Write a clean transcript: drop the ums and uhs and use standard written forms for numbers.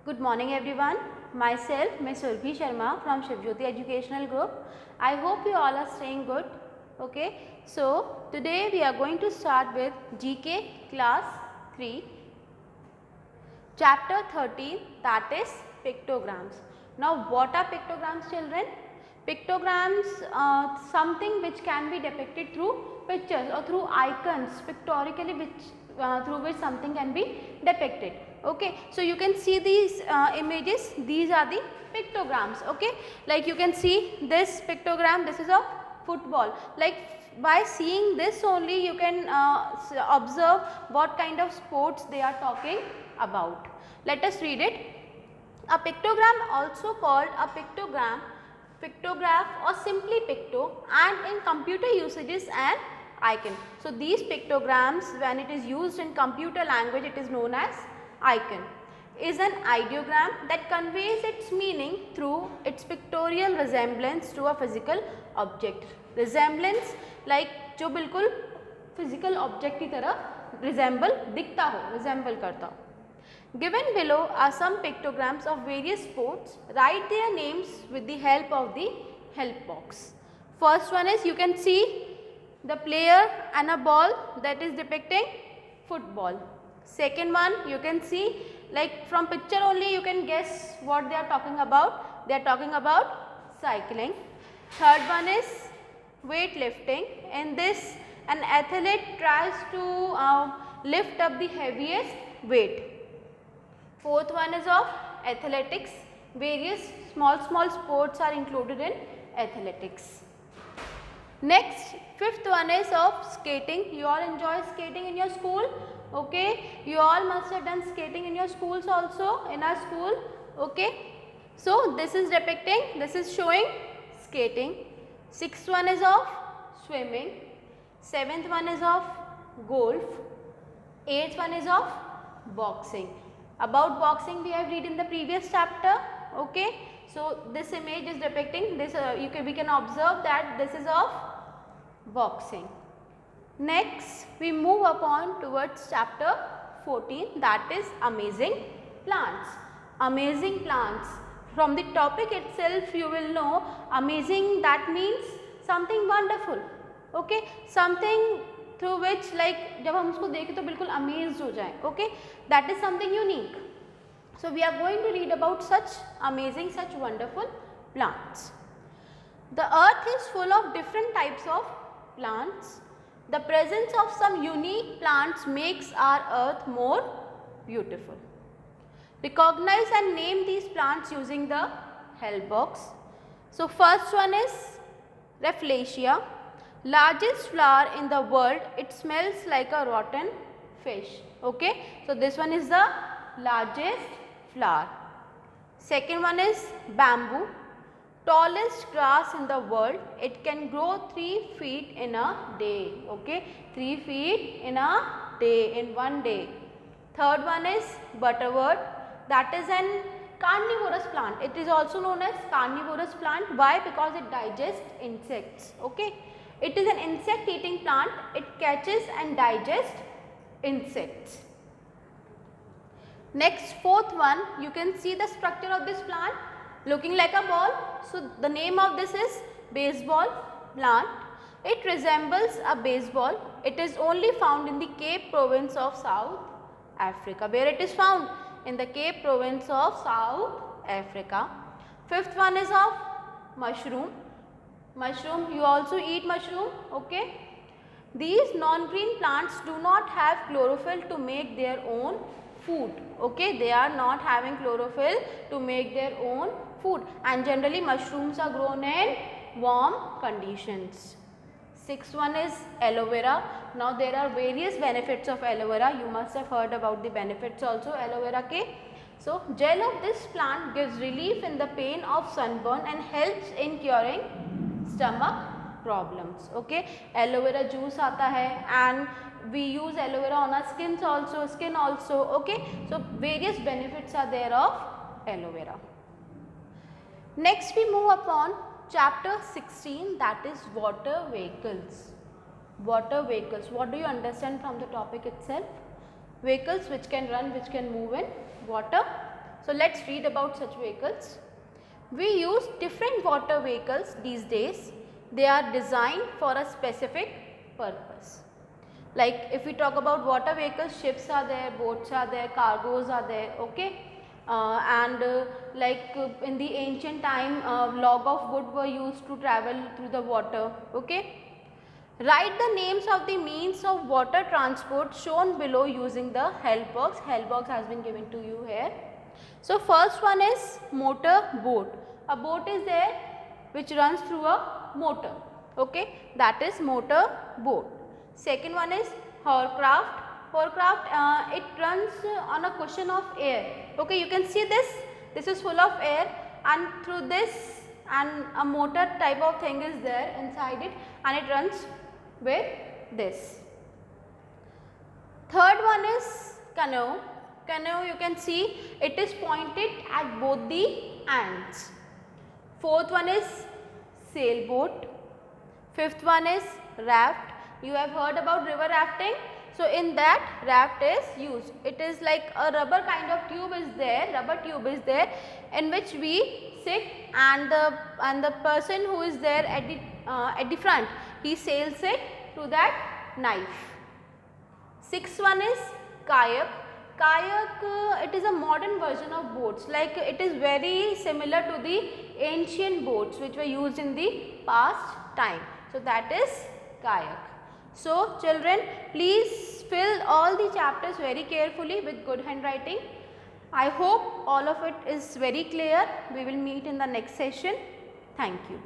Good morning everyone. Myself Ms. Urvi Sharma from Shivjyoti Educational Group. I hope you all are staying good. Okay. So today we are going to start with GK class 3 chapter 13, that is pictograms. Now what are pictograms, children? Pictograms something which can be depicted through pictures or through icons pictorially, which through which something can be depicted. Okay, so you can see these images, these are the pictograms. Okay, like you can see this pictogram, this is a football. Like by seeing this only you can observe what kind of sports they are talking about. Let us read it. A pictogram, also called a pictogram, pictograph or simply picto, and in computer usages an icon. So these pictograms, when it is used in computer language, it is known as icon. Is an ideogram that conveys its meaning through its pictorial resemblance to a physical object. Resemblance like जो बिल्कुल physical object की तरह resemble दिखता हो, resemble करता हो. Given below are some pictograms of various sports. Write their names with the help of the help box. First one is, you can see the player and a ball, that is depicting football. Second one, you can see, like from picture only you can guess what they are talking about. They are talking about cycling. Third one is weightlifting. In this, an athlete tries to lift up the heaviest weight. Fourth one is of athletics. Various small sports are included in athletics. Next, fifth one is of skating. You all enjoy skating in your school. Okay, you all must have done skating in your schools also, in our school. Okay, so this is depicting, this is showing skating. Sixth one is of swimming. Seventh one is of golf. Eighth one is of boxing. About boxing we have read in the previous chapter. Okay, so this image is depicting this. We can observe that this is of boxing. Next, we move upon towards chapter 14, that is amazing plants. Amazing plants. From the topic itself you will know amazing, that means something wonderful. Okay, something through which like जब हम उसको देखें तो बिल्कुल amazed हो जाए. Okay, that is something unique. So we are going to read about such amazing, such wonderful plants. The earth is full of different types of plants. The presence of some unique plants makes our earth more beautiful. Recognize and name these plants using the help box. So first one is Rafflesia. Largest flower in the world. It smells like a rotten fish. Okay, so this one is the largest flower. Second one is bamboo. Tallest grass in the world. It can grow 3 feet in a day. Okay, 3 feet in a day, in one day. Third one is butterwort. That is an carnivorous plant. It is also known as carnivorous plant. Why? Because it digests insects. Okay, it is an insect eating plant. It catches and digests insects. Next, fourth one, you can see the structure of this plant looking like a ball. So the name of this is baseball plant. It resembles a baseball. It is only found in the Cape province of South Africa. Where it is found? In the Cape province of South Africa. Fifth one is of mushroom. Mushroom, you also eat mushroom. Okay, these non-green plants do not have chlorophyll to make their own food. Okay, they are not having chlorophyll to make their own food, and generally mushrooms are grown in warm conditions. Sixth one is aloe vera. Now there are various benefits of aloe vera. You must have heard about the benefits also aloe vera ke. So gel of this plant gives relief in the pain of sunburn and helps in curing stomach problems. Okay, aloe vera juice आता है, and we use aloe vera on our skin also. Okay, so various benefits are there of aloe vera. Next we move upon chapter 16, that is water vehicles. Water vehicles, what do you understand from the topic itself? Vehicles which can run, which can move in water. So let's read about such vehicles. We use different water vehicles these days. They are designed for a specific purpose. Like if we talk about water vehicles, ships are there, boats are there, cargoes are there, okay. In the ancient time, log of wood were used to travel through the water, okay. Write the names of the means of water transport shown below using the help box. Help box has been given to you here. So first one is motor boat. A boat is there which runs through a motor, okay, that is motor boat. Second one is hovercraft. Hovercraft, it runs on a cushion of air, okay, you can see this is full of air, and through this and a motor type of thing is there inside it, and it runs with this. Third one is canoe. Canoe, you can see it is pointed at both the ends. Fourth one is sailboat. Fifth one is raft. You have heard about river rafting. So in that raft is used. It is like a rubber kind of tube is there, rubber tube is there, in which we sit, and the person who is there at the front, he sails it to that knife. Sixth one is kayak. Kayak, it is a modern version of boats, like it is very similar to the ancient boats which were used in the past time. So that is kayak. So children, please fill all the chapters very carefully with good handwriting. I hope all of it is very clear. We will meet in the next session. Thank you.